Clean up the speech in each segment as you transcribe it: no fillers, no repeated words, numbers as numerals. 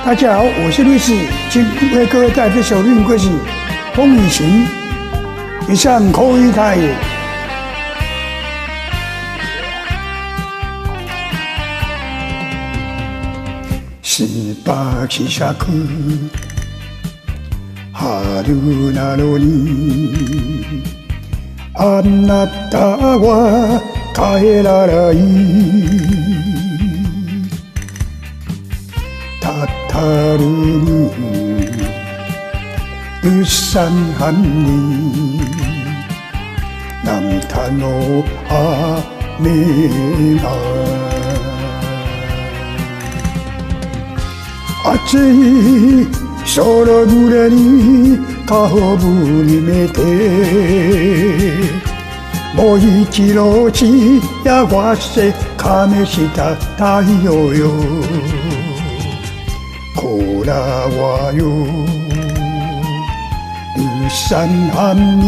大家好，我是律师，请为各位带来首录音歌曲《风雨情》，以上口语台。18시작 하루 나누니 안났다와 가해라라이 다타르는 으산한니 남타노 아메나 아찌 서러두레니 가허부니 메테 모이치로치 야과세 카메시타 다이요요 고라와요 으산함니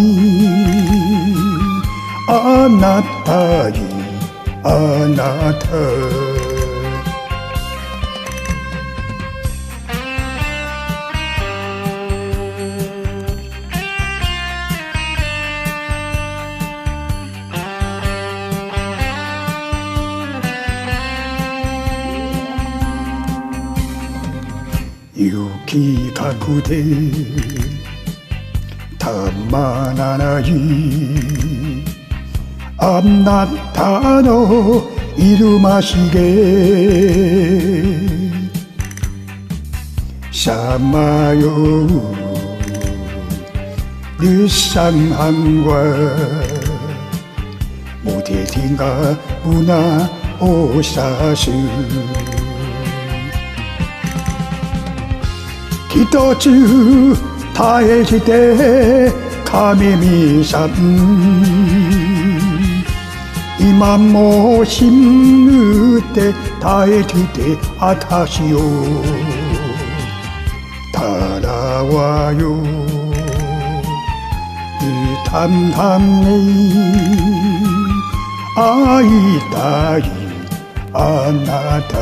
아나타이 아나타雪かくてたまらないあなたのいるましげさまよう日상한과 무대팅가 문화 오사스一つ耐えして神見さん今も信って耐えててあたしよたらわよたんたんに会いたいあなた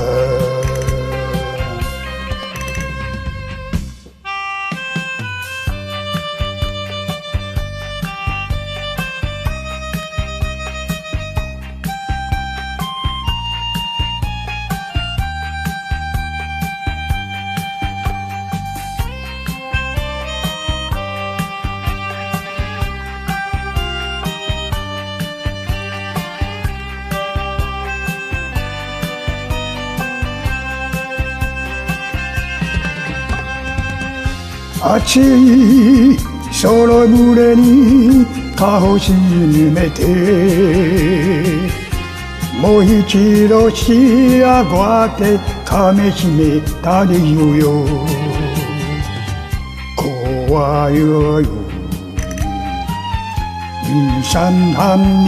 熱い空胸に顔しめてもう一度仕上がってかみしめたりよよ怖いよ이상한に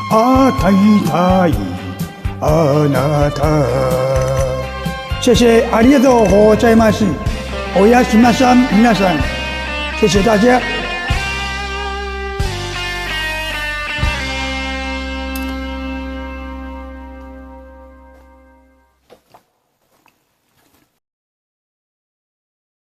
会いたいあなた谢谢，ありがとうございます。おやすみなさい、皆さん。谢谢大家。